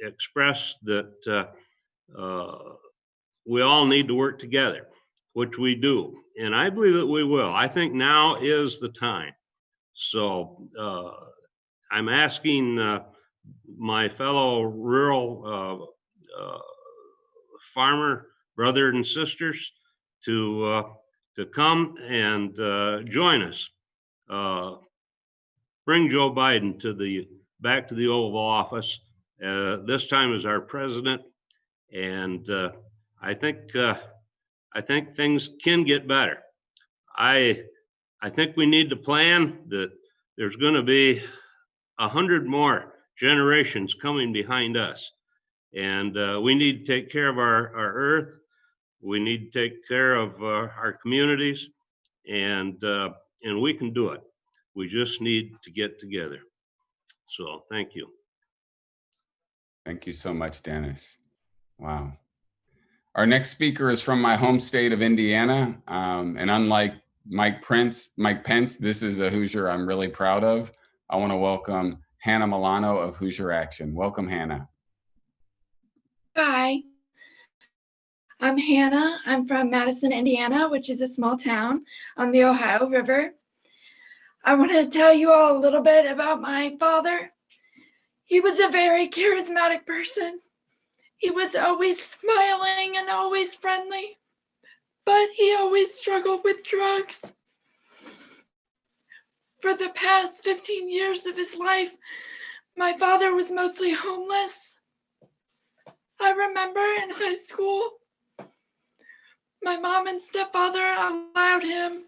expressed that we all need to work together, which we do. And I believe that we will. I think now is the time. So I'm asking my fellow rural farmer brothers and sisters to come and join us. Bring Joe Biden back to the Oval Office, this time as our president. And I think things can get better. I think we need to plan that there's going to be 100 more generations coming behind us. And we need to take care of our earth. We need to take care of our communities, and we can do it. We just need to get together. So thank you. Thank you so much, Dennis. Wow. Our next speaker is from my home state of Indiana. And unlike Mike Pence, this is a Hoosier I'm really proud of. I want to welcome Hannah Milano of Hoosier Action. Welcome, Hannah. Hi, I'm Hannah. I'm from Madison, Indiana, which is a small town on the Ohio River. I want to tell you all a little bit about my father. He was a very charismatic person. He was always smiling and always friendly, but he always struggled with drugs. For the past 15 years of his life, my father was mostly homeless. I remember in high school, my mom and stepfather allowed him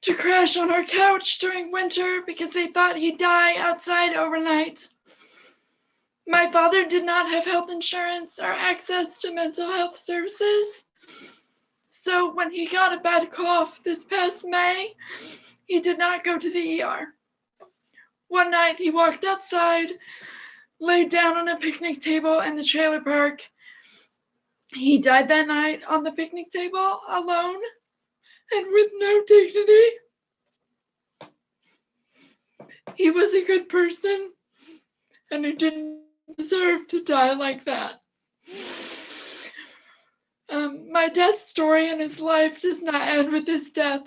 to crash on our couch during winter because they thought he'd die outside overnight. My father did not have health insurance or access to mental health services. So when he got a bad cough this past May, he did not go to the ER. One night he walked outside, laid down on a picnic table in the trailer park. He died that night on the picnic table alone and with no dignity. He was a good person and he didn't deserve to die like that. My dad's story in his life does not end with his death.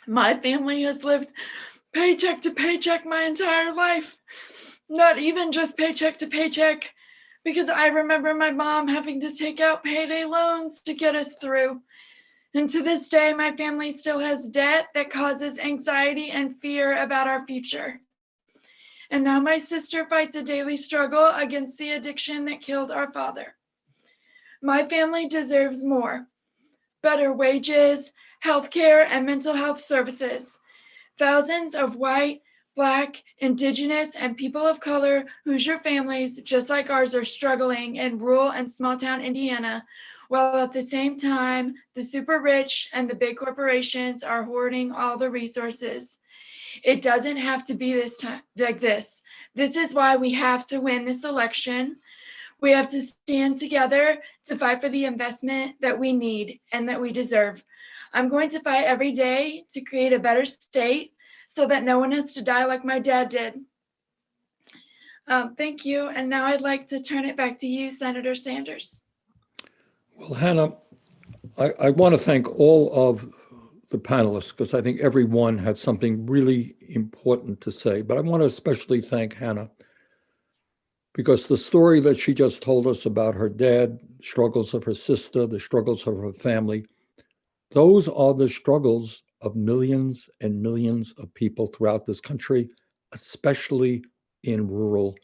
My family has lived paycheck to paycheck my entire life. Not even just paycheck to paycheck, because I remember my mom having to take out payday loans to get us through. And to this day, my family still has debt that causes anxiety and fear about our future. And now my sister fights a daily struggle against the addiction that killed our father. My family deserves more. Better wages, healthcare, and mental health services. Thousands of white, Black, Indigenous, and people of color Hoosier families just like ours are struggling in rural and small town Indiana, while at the same time, the super rich and the big corporations are hoarding all the resources. It doesn't have to be this time like this. This is why we have to win this election. We have to stand together to fight for the investment that we need and that we deserve. I'm going to fight every day to create a better state so that no one has to die like my dad did. Thank you. And now I'd like to turn it back to you, Senator Sanders. Well, Hannah, I want to thank all of the panelists because I think everyone had something really important to say. But I want to especially thank Hannah because the story that she just told us about her dad, struggles of her sister, the struggles of her family, those are the struggles of millions and millions of people throughout this country, especially in rural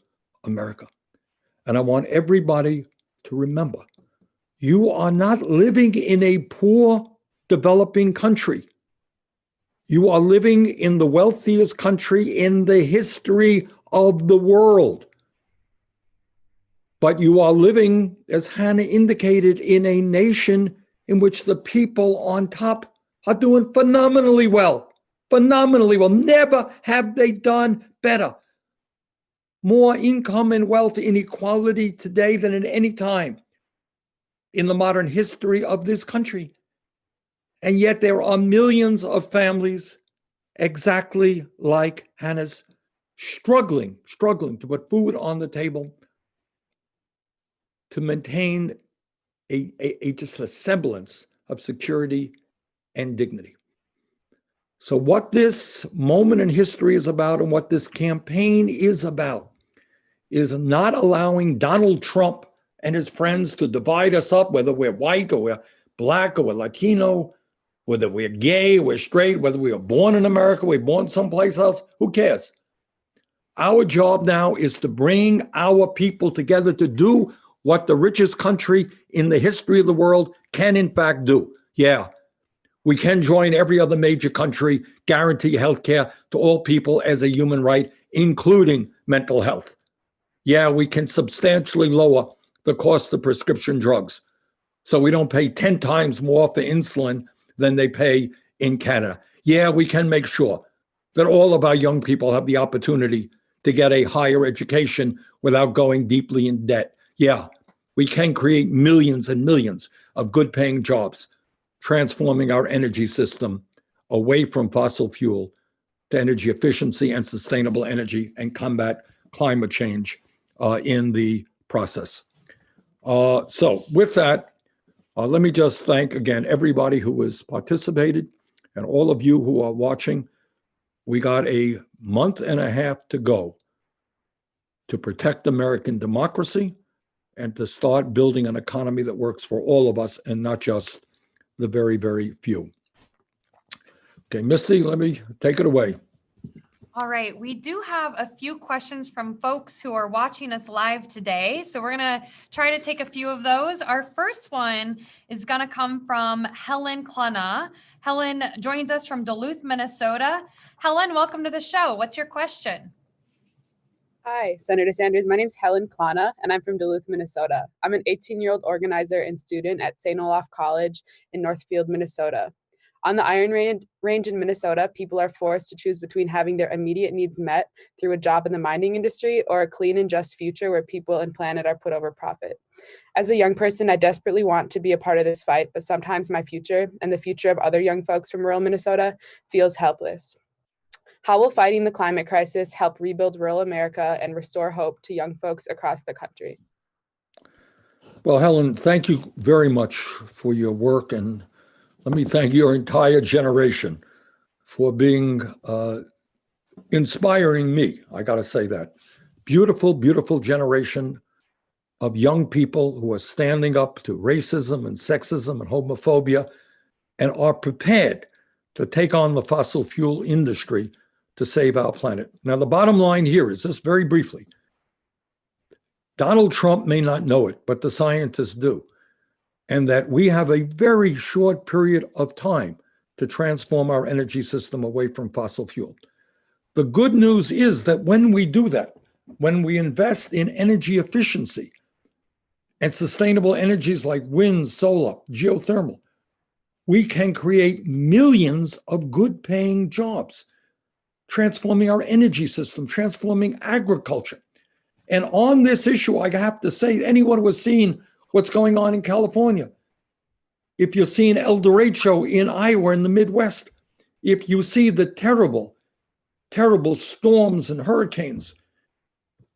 America. And I want everybody to remember, you are not living in a poor, developing country. You are living in the wealthiest country in the history of the world. But you are living, as Hannah indicated, in a nation in which the people on top are doing phenomenally well. Phenomenally well. Never have they done better. More income and wealth inequality today than at any time in the modern history of this country. And yet there are millions of families exactly like Hannah's struggling to put food on the table, to maintain just a semblance of security and dignity. So what this moment in history is about, and what this campaign is about, is not allowing Donald Trump and his friends to divide us up, whether we're white or we're black or we're Latino, whether we're gay, we're straight, whether we were born in America, we're born someplace else, who cares? Our job now is to bring our people together to do what the richest country in the history of the world can in fact do. Yeah, we can join every other major country, guarantee health care to all people as a human right, including mental health. Yeah, we can substantially lower the cost of prescription drugs, so we don't pay 10 times more for insulin than they pay in Canada. Yeah, we can make sure that all of our young people have the opportunity to get a higher education without going deeply in debt. Yeah, we can create millions and millions of good paying jobs, transforming our energy system away from fossil fuel to energy efficiency and sustainable energy, and combat climate change in the process. So with that, let me just thank again everybody who has participated and all of you who are watching. We got a month and a half to go to protect American democracy and to start building an economy that works for all of us and not just the very, very few. Okay, Misty, let me take it away. All right, we do have a few questions from folks who are watching us live today. So we're going to try to take a few of those. Our first one is going to come from Helen Cluna. Helen joins us from Duluth, Minnesota. Helen, welcome to the show. What's your question? Hi, Senator Sanders. My name is Helen Klana, and I'm from Duluth, Minnesota. I'm an 18-year-old organizer and student at St. Olaf College in Northfield, Minnesota. On the Iron Range in Minnesota, people are forced to choose between having their immediate needs met through a job in the mining industry or a clean and just future where people and planet are put over profit. As a young person, I desperately want to be a part of this fight, but sometimes my future and the future of other young folks from rural Minnesota feels helpless. How will fighting the climate crisis help rebuild rural America and restore hope to young folks across the country? Well, Helen, thank you very much for your work, and let me thank your entire generation for being inspiring me. I got to say that. Beautiful, beautiful generation of young people who are standing up to racism and sexism and homophobia and are prepared to take on the fossil fuel industry to save our planet. Now, the bottom line here is this, very briefly. Donald Trump may not know it, but the scientists do. And that we have a very short period of time to transform our energy system away from fossil fuel. The good news is that when we do that, when we invest in energy efficiency and sustainable energies like wind, solar, geothermal, we can create millions of good paying jobs, transforming our energy system, transforming agriculture. And on this issue, I have to say, anyone who has seen what's going on in California, if you've seen El Derecho in Iowa in the Midwest, if you see the terrible, terrible storms and hurricanes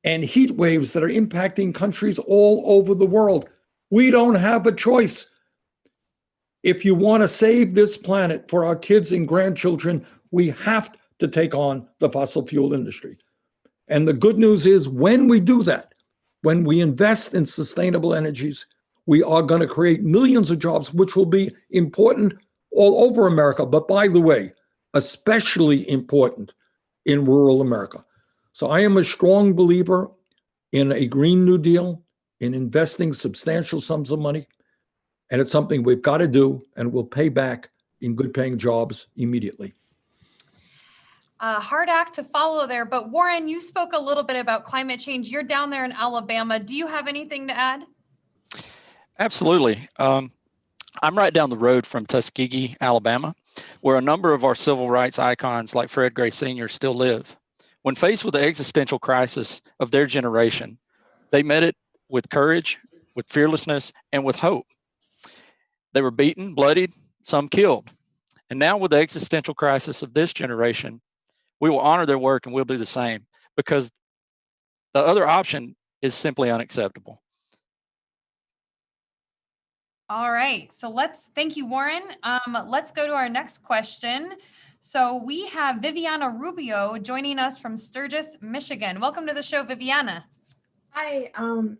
and heat waves that are impacting countries all over the world, we don't have a choice. If you want to save this planet for our kids and grandchildren, we have to take on the fossil fuel industry. And the good news is when we do that, when we invest in sustainable energies, we are going to create millions of jobs, which will be important all over America. But by the way, especially important in rural America. So I am a strong believer in a Green New Deal, in investing substantial sums of money. And it's something we've got to do, and will pay back in good paying jobs immediately. Hard act to follow there, but Warren, you spoke a little bit about climate change. You're down there in Alabama. Do you have anything to add? Absolutely. I'm right down the road from Tuskegee, Alabama, where a number of our civil rights icons like Fred Gray Sr. still live. When faced with the existential crisis of their generation, they met it with courage, with fearlessness, and with hope. They were beaten, bloodied, some killed. And now with the existential crisis of this generation, we will honor their work and we'll do the same. because the other option is simply unacceptable. All right, so thank you, Warren. Let's go to our next question. So we have Viviana Rubio joining us from Sturgis, Michigan. Welcome to the show, Viviana. Hi,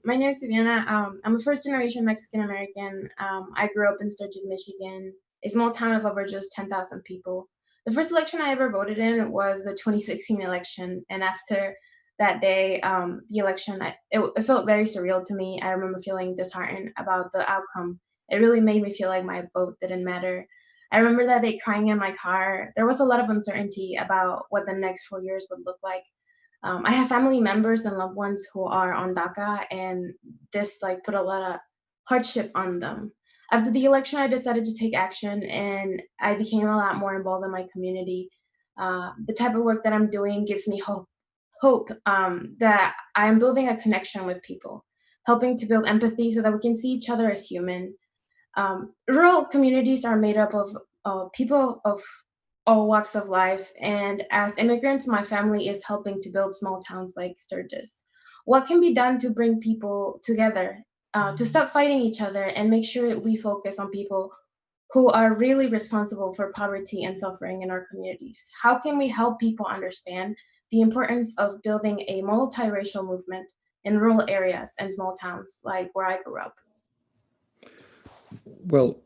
my name is Viviana. I'm a first-generation Mexican-American. I grew up in Sturgis, Michigan, a small town of over just 10,000 people. The first election I ever voted in was the 2016 election, and after that day, the election, it felt very surreal to me. I remember feeling disheartened about the outcome. It really made me feel like my vote didn't matter. I remember that day crying in my car. There was a lot of uncertainty about what the next 4 years would look like. I have family members and loved ones who are on DACA, and this put a lot of hardship on them. After the election, I decided to take action, and I became a lot more involved in my community. The type of work that I'm doing gives me hope that I am building a connection with people, helping to build empathy so that we can see each other as human. Rural communities are made up of people of all walks of life, and as immigrants, my family is helping to build small towns like Sturgis. What can be done to bring people together, to stop fighting each other and make sure that we focus on people who are really responsible for poverty and suffering in our communities? How can we help people understand the importance of building a multiracial movement in rural areas and small towns like where I grew up? Well,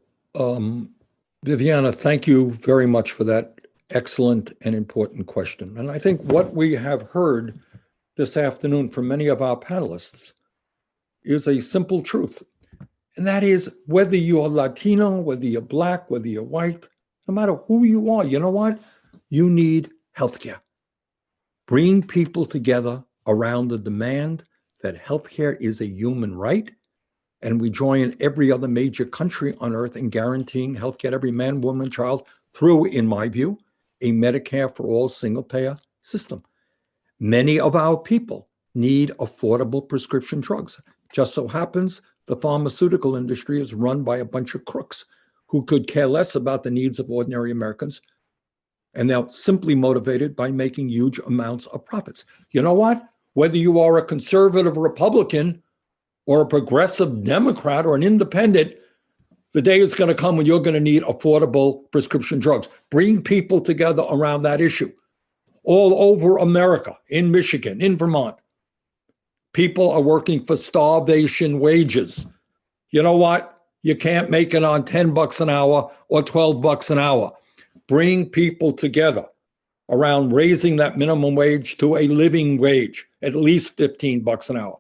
Viviana, thank you very much for that excellent and important question. And I think what we have heard this afternoon from many of our panelists is a simple truth. And that is, whether you're Latino, whether you're Black, whether you're white, no matter who you are, you know what? You need healthcare. Bring people together around the demand that healthcare is a human right. And we join every other major country on earth in guaranteeing healthcare to every man, woman, child through, in my view, a Medicare for all single-payer system. Many of our people need affordable prescription drugs. Just so happens the pharmaceutical industry is run by a bunch of crooks who could care less about the needs of ordinary Americans, and they're simply motivated by making huge amounts of profits. You know what? Whether you are a conservative Republican or a progressive Democrat or an independent, the day is going to come when you're going to need affordable prescription drugs. Bring people together around that issue. All over America, in Michigan, in Vermont, people are working for starvation wages. You know what? You can't make it on $10 an hour or $12 an hour. Bring people together around raising that minimum wage to a living wage, at least $15 an hour.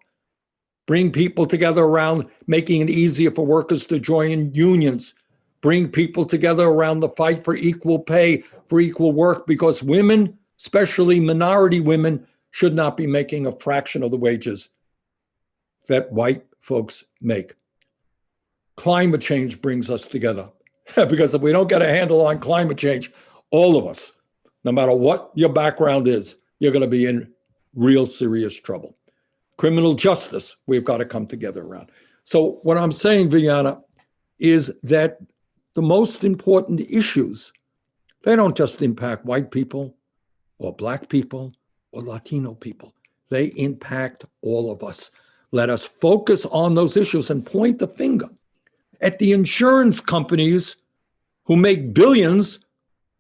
Bring people together around making it easier for workers to join unions. Bring people together around the fight for equal pay, for equal work, because women, especially minority women, should not be making a fraction of the wages that white folks make. Climate change brings us together, because if we don't get a handle on climate change, all of us, no matter what your background is, you're going to be in real serious trouble. Criminal justice, we've got to come together around. So what I'm saying, Viviana, is that the most important issues, they don't just impact white people or Black people or Latino people. They impact all of us. Let us focus on those issues and point the finger at the insurance companies who make billions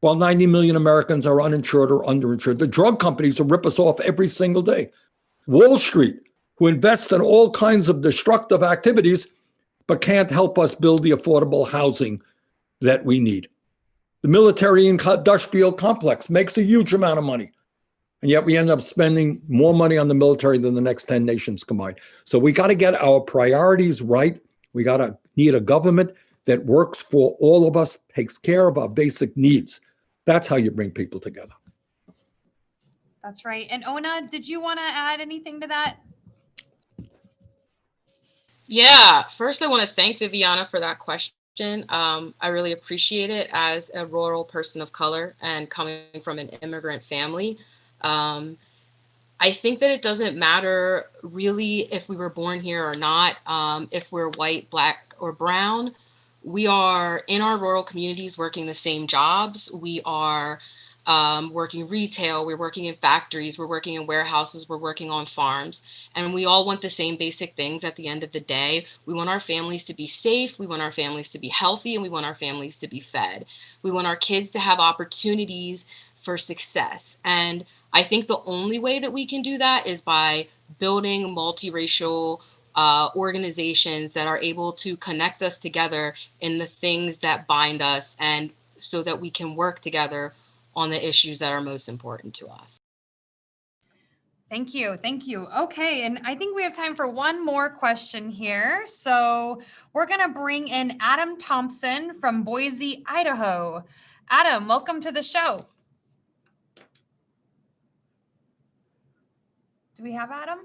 while 90 million Americans are uninsured or underinsured. The drug companies will rip us off every single day. Wall Street, who invest in all kinds of destructive activities, but can't help us build the affordable housing that we need. The military industrial complex makes a huge amount of money, and yet we end up spending more money on the military than the next 10 nations combined. So we got to get our priorities right. We got to need a government that works for all of us, takes care of our basic needs. That's how you bring people together. That's right. And Ona, did you want to add anything to that? Yeah, first I want to thank Viviana for that question. I really appreciate it as a rural person of color and coming from an immigrant family. I think that it doesn't matter really if we were born here or not, if we're white, Black, or brown. We are in our rural communities working the same jobs. We are working retail, we're working in factories, we're working in warehouses, we're working on farms. And we all want the same basic things at the end of the day. We want our families to be safe, we want our families to be healthy, and we want our families to be fed. We want our kids to have opportunities for success. And I think the only way that we can do that is by building multiracial organizations that are able to connect us together in the things that bind us, and so that we can work together on the issues that are most important to us. Thank you. Thank you. Okay. And I think we have time for one more question here. So we're going to bring in Adam Thompson from Boise, Idaho. Adam, welcome to the show. Do we have Adam?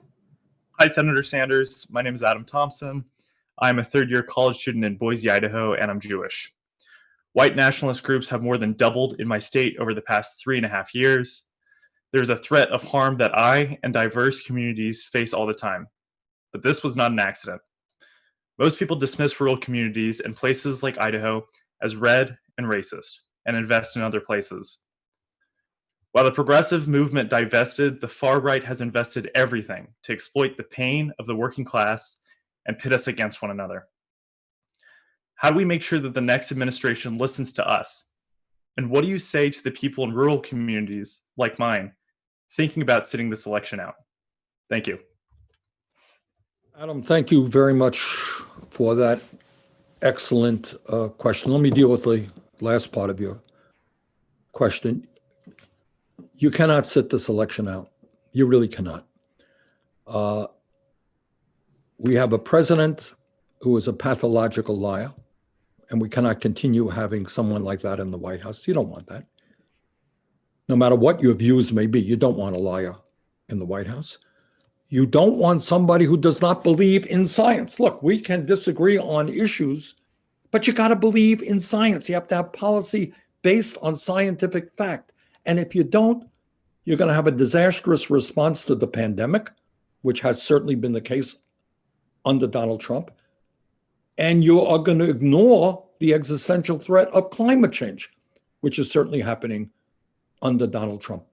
Hi, Senator Sanders. My name is Adam Thompson. I'm a third-year college student in Boise, Idaho, and I'm Jewish. White nationalist groups have more than doubled in my state over the past 3.5 years. There's a threat of harm that I and diverse communities face all the time. But this was not an accident. Most people dismiss rural communities and places like Idaho as red and racist and invest in other places. While the progressive movement divested, the far right has invested everything to exploit the pain of the working class and pit us against one another. How do we make sure that the next administration listens to us? And what do you say to the people in rural communities like mine thinking about sitting this election out? Thank you. Adam, thank you very much for that excellent question. Let me deal with the last part of your question. You cannot sit this election out. You really cannot. We have a president who is a pathological liar, and we cannot continue having someone like that in the White House. You don't want that. No matter what your views may be, you don't want a liar in the White House. You don't want somebody who does not believe in science. Look, we can disagree on issues, but you got to believe in science. You have to have policy based on scientific fact. And if you don't, you're going to have a disastrous response to the pandemic, which has certainly been the case under Donald Trump. And you are going to ignore the existential threat of climate change, which is certainly happening under Donald Trump.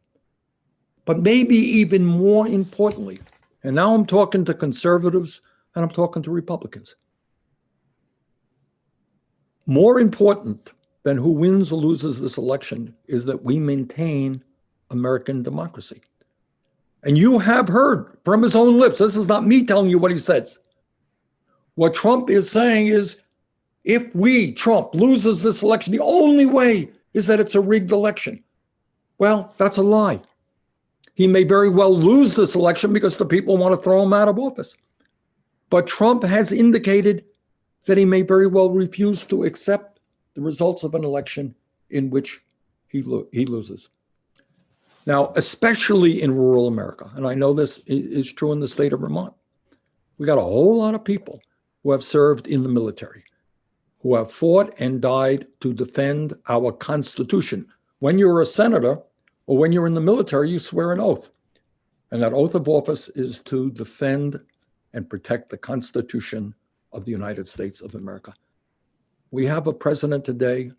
But maybe even more importantly, and now I'm talking to conservatives and I'm talking to Republicans. More important than who wins or loses this election is that we maintain American democracy. And you have heard from his own lips, this is not me telling you what he said. What Trump is saying is, if we, Trump, loses this election, the only way is that it's a rigged election. Well, that's a lie. He may very well lose this election because the people want to throw him out of office. But Trump has indicated that he may very well refuse to accept the results of an election in which he loses. Now, especially in rural America, and I know this is true in the state of Vermont, we got a whole lot of people who have served in the military, who have fought and died to defend our Constitution. When you're a senator or when you're in the military, you swear an oath. And that oath of office is to defend and protect the Constitution of the United States of America. We have a president today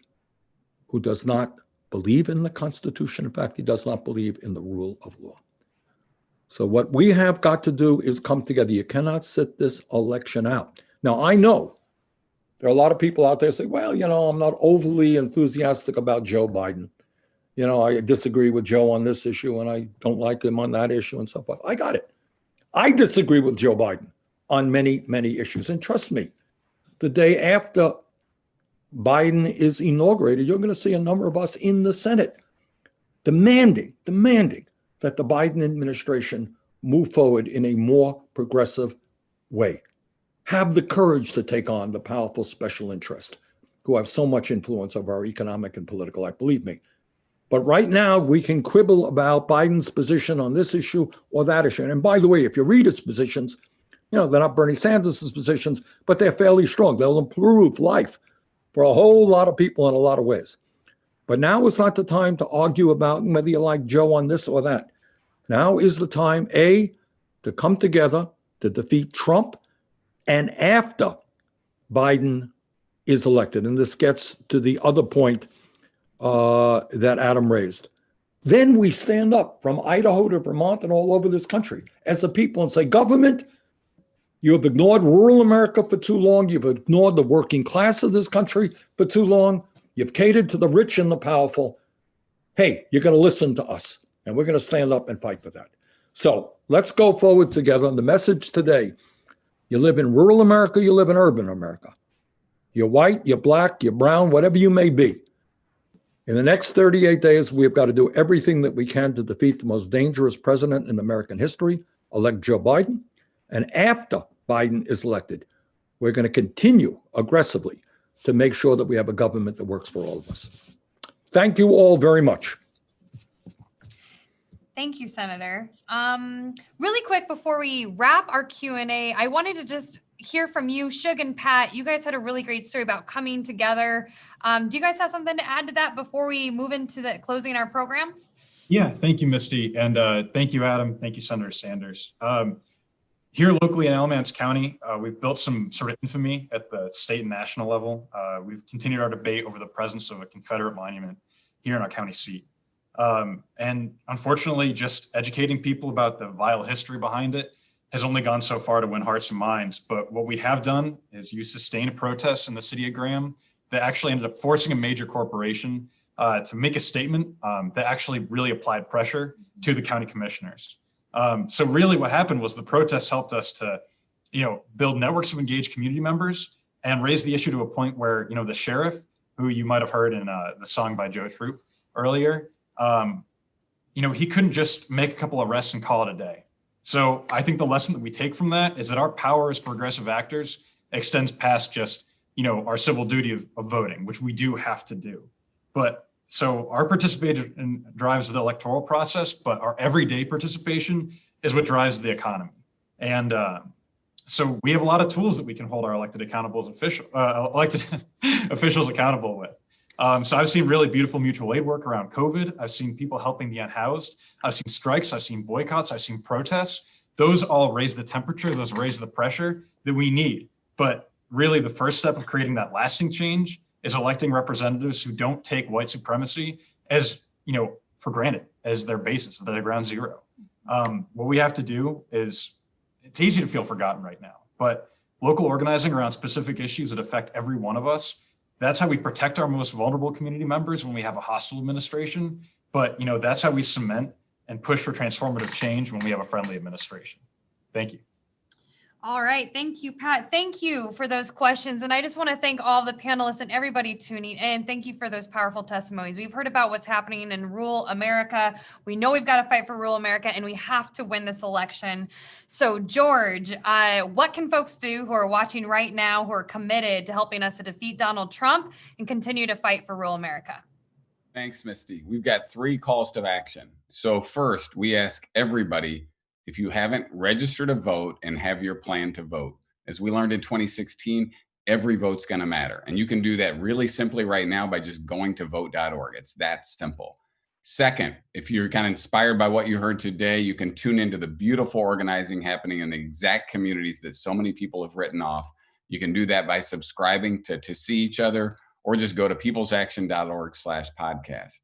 who does not believe in the Constitution. In fact, he does not believe in the rule of law. So what we have got to do is come together. You cannot sit this election out. Now, I know there are a lot of people out there say, well, I'm not overly enthusiastic about Joe Biden. I disagree with Joe on this issue and I don't like him on that issue and so forth. I got it. I disagree with Joe Biden on many, many issues. And trust me, the day after Biden is inaugurated, you're going to see a number of us in the Senate demanding that the Biden administration move forward in a more progressive way. Have the courage to take on the powerful special interest who have so much influence over our economic and political life, believe me. But right now, we can quibble about Biden's position on this issue or that issue. And by the way, if you read his positions, they're not Bernie Sanders' positions, but they're fairly strong. They'll improve life for a whole lot of people in a lot of ways. But now is not the time to argue about whether you like Joe on this or that. Now is the time, A, to come together to defeat Trump, and after Biden is elected. And this gets to the other point that Adam raised. Then we stand up from Idaho to Vermont and all over this country as a people and say, government, you have ignored rural America for too long. You've ignored the working class of this country for too long. You've catered to the rich and the powerful. Hey, you're going to listen to us, and we're going to stand up and fight for that. So let's go forward together. And the message today, you live in rural America, you live in urban America. You're white, you're black, you're brown, whatever you may be. In the next 38 days, we've got to do everything that we can to defeat the most dangerous president in American history, elect Joe Biden. And after Biden is elected, we're going to continue aggressively to make sure that we have a government that works for all of us. Thank you all very much. Thank you, Senator. Really quick before we wrap our Q&A, I wanted to just hear from you, Shug and Pat. You guys had a really great story about coming together. Do you guys have something to add to that before we move into the closing our program? Yeah, thank you, Misty. And thank you, Adam. Thank you, Senator Sanders. Here locally in Alamance County, we've built some sort of infamy at the state and national level. We've continued our debate over the presence of a Confederate monument here in our county seat. And unfortunately, just educating people about the vile history behind it has only gone so far to win hearts and minds. But what we have done is use sustained protests in the city of Graham that actually ended up forcing a major corporation to make a statement that actually really applied pressure to the county commissioners. So really what happened was the protests helped us to, build networks of engaged community members and raise the issue to a point where, the sheriff, who you might have heard in the song by Joe Troop earlier, he couldn't just make a couple arrests and call it a day. So I think the lesson that we take from that is that our power as progressive actors extends past just, our civil duty of voting, which we do have to do. But so our participation drives the electoral process, but our everyday participation is what drives the economy. And so we have a lot of tools that we can hold our elected officials accountable with. So I've seen really beautiful mutual aid work around COVID. I've seen people helping the unhoused. I've seen strikes. I've seen boycotts. I've seen protests. Those all raise the temperature. Those raise the pressure that we need. But really the first step of creating that lasting change is electing representatives who don't take white supremacy as, for granted, as their basis, their ground zero. What we have to do is, it's easy to feel forgotten right now, but local organizing around specific issues that affect every one of us, that's how we protect our most vulnerable community members when we have a hostile administration. But, that's how we cement and push for transformative change when we have a friendly administration. Thank you. All right. Thank you, Pat. Thank you for those questions. And I just want to thank all the panelists and everybody tuning in. Thank you for those powerful testimonies. We've heard about what's happening in rural America. We know we've got to fight for rural America, and we have to win this election. So, George, what can folks do who are watching right now, who are committed to helping us to defeat Donald Trump and continue to fight for rural America? Thanks, Misty. We've got 3 calls to action. So first, we ask everybody, if you haven't registered to vote and have your plan to vote. As we learned in 2016, every vote's going to matter. And you can do that really simply right now by just going to vote.org. It's that simple. Second, if you're kind of inspired by what you heard today, you can tune into the beautiful organizing happening in the exact communities that so many people have written off. You can do that by subscribing to see each other, or just go to peoplesaction.org/podcast.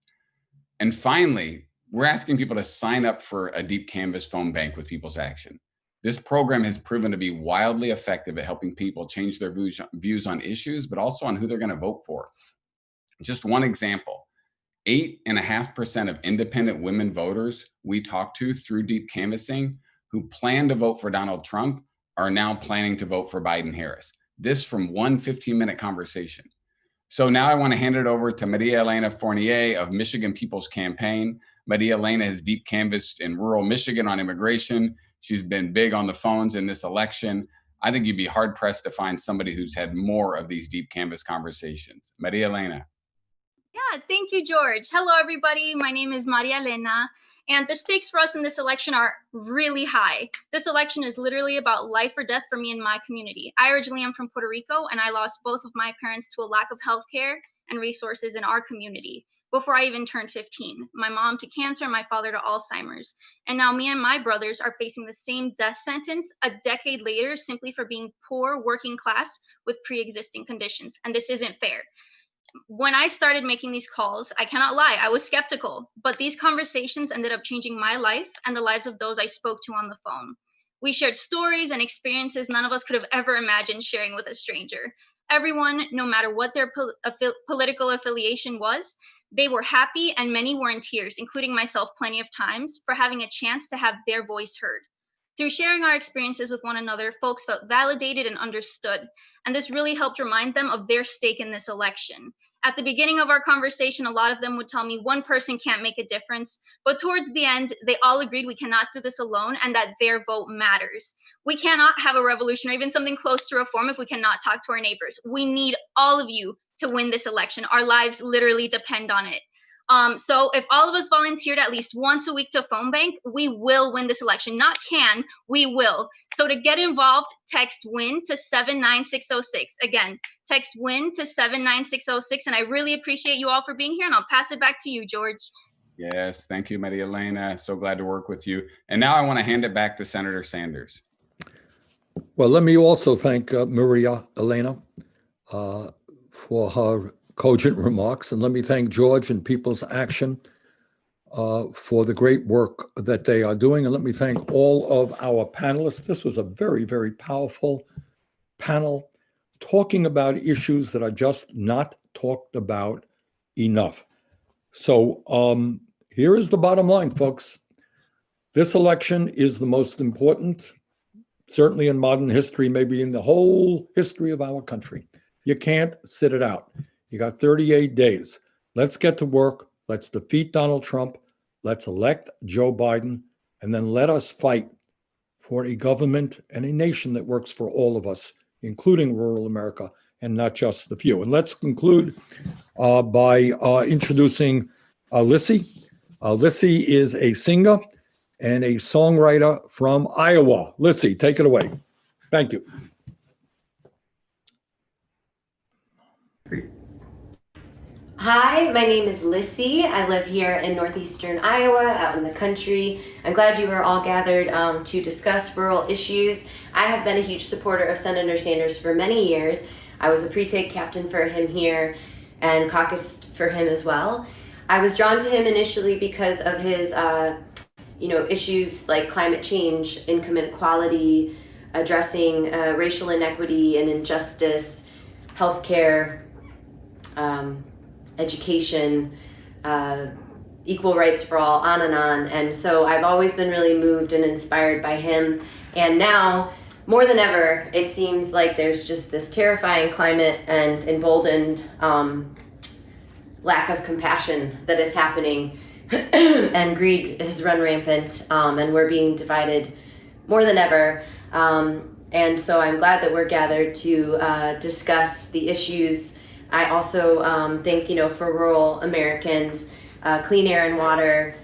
And finally, we're asking people to sign up for a Deep Canvas phone bank with People's Action. This program has proven to be wildly effective at helping people change their views on issues, but also on who they're going to vote for. Just one example, 8.5% of independent women voters we talked to through Deep Canvassing who plan to vote for Donald Trump are now planning to vote for Biden-Harris. This from one 15-minute conversation. So now I want to hand it over to Maria Elena Fournier of Michigan People's Campaign. Maria Elena has deep canvassed in rural Michigan on immigration. She's been big on the phones in this election. I think you'd be hard pressed to find somebody who's had more of these deep canvas conversations. Maria Elena. Yeah, thank you, George. Hello, everybody. My name is Maria Elena, and the stakes for us in this election are really high. This election is literally about life or death for me and my community. I originally am from Puerto Rico, and I lost both of my parents to a lack of healthcare and resources in our community before I even turned 15. My mom to cancer, my father to Alzheimer's. And now me and my brothers are facing the same death sentence a decade later simply for being poor, working class with pre-existing conditions. And this isn't fair. when I started making these calls, I cannot lie, I was skeptical, but these conversations ended up changing my life and the lives of those I spoke to on the phone. We shared stories and experiences none of us could have ever imagined sharing with a stranger. Everyone, no matter what their political affiliation was, they were happy, and many were in tears, including myself plenty of times, for having a chance to have their voice heard. Through sharing our experiences with one another, folks felt validated and understood, and this really helped remind them of their stake in this election. At the beginning of our conversation, a lot of them would tell me one person can't make a difference, but towards the end, they all agreed we cannot do this alone and that their vote matters. We cannot have a revolution or even something close to reform if we cannot talk to our neighbors. We need all of you to win this election. Our lives literally depend on it. So if all of us volunteered at least once a week to phone bank, we will win this election. Not can, we will. So to get involved, text WIN to 79606. Again, text WIN to 79606. And I really appreciate you all for being here, and I'll pass it back to you, George. Yes, thank you, Maria Elena. So glad to work with you. And now I want to hand it back to Senator Sanders. Well, let me also thank Maria Elena for her cogent remarks. And let me thank George and People's Action for the great work that they are doing. And let me thank all of our panelists. This was a very, very powerful panel talking about issues that are just not talked about enough. So here is the bottom line, folks. This election is the most important, certainly in modern history, maybe in the whole history of our country. You can't sit it out. You got 38 days. Let's get to work. Let's defeat Donald Trump. Let's elect Joe Biden. And then let us fight for a government and a nation that works for all of us, including rural America, and not just the few. And let's conclude by introducing Lissy. Lissy is a singer and a songwriter from Iowa. Lissy, take it away. Thank you. Hi, my name is Lissy. I live here in northeastern Iowa, out in the country. I'm glad you were all gathered to discuss rural issues. I have been a huge supporter of Senator Sanders for many years. I was a precinct captain for him here and caucused for him as well. I was drawn to him initially because of his issues like climate change, income inequality, addressing racial inequity and injustice, healthcare, education, equal rights for all, on and on. And so I've always been really moved and inspired by him. And now, more than ever, it seems like there's just this terrifying climate and emboldened lack of compassion that is happening. And greed has run rampant, and we're being divided more than ever. And so I'm glad that we're gathered to discuss the issues. I also think, for rural Americans, clean air and water,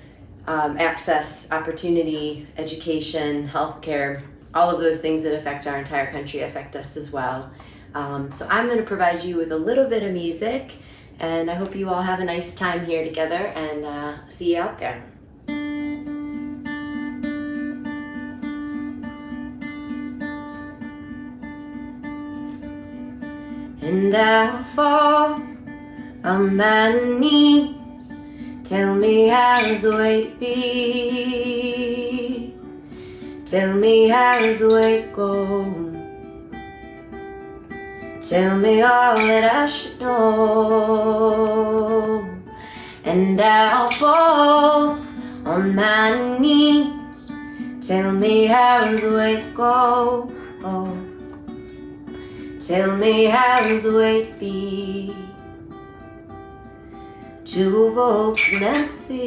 access, opportunity, education, healthcare, all of those things that affect our entire country affect us as well. So I'm going to provide you with a little bit of music, and I hope you all have a nice time here together, and see you out there. And I'll fall on my knees. Tell me how's the way to be. Tell me how's the way to go. Tell me all that I should know. And I'll fall on my knees. Tell me how's the way to go. Tell me how's the way to be, to evoke some empathy.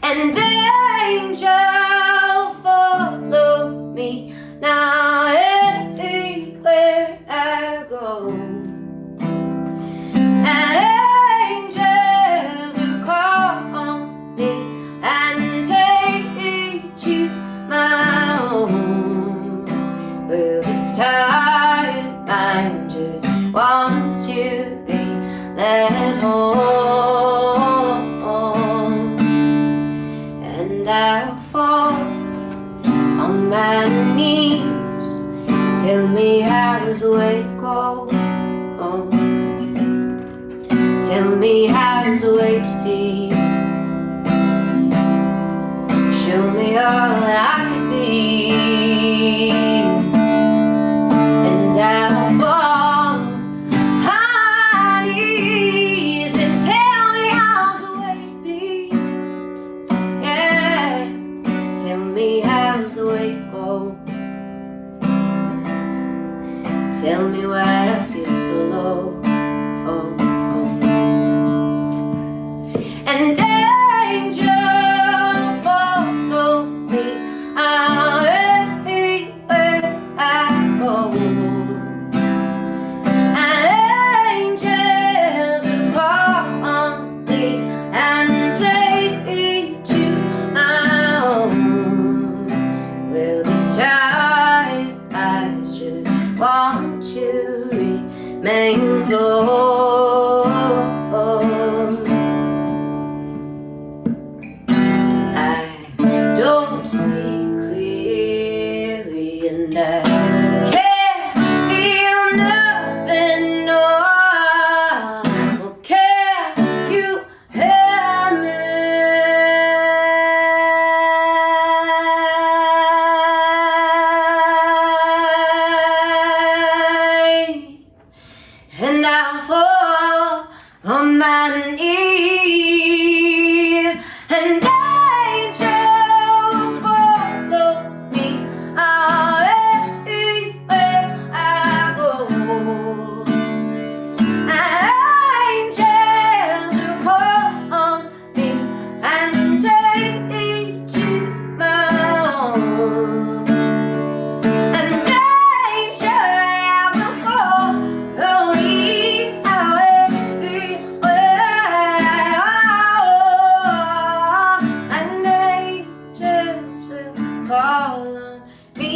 And angel, follow me now anywhere I go. And angels will call on me and take me to my home. Well, this tired mind just wants to be let home. And I'll fall on my knees. Tell me how's the way to go. to see. Show me all I could be, and I'll fall on my knees and tell me how's the way to be. Yeah, tell me how's the way to go. Tell me why I feel so low. Oh, oh. And angels follow me out everywhere I go. And angels will call on me and take me to my home. Well, this time I just want to remain close. I don't see clearly, and I can't feel nothing. No, well, can you hear me? And I fall on my knees, and angels follow me out everywhere I go. And angels will call on me and take me to my home. And angels will follow me out everywhere I go. And angels will call on me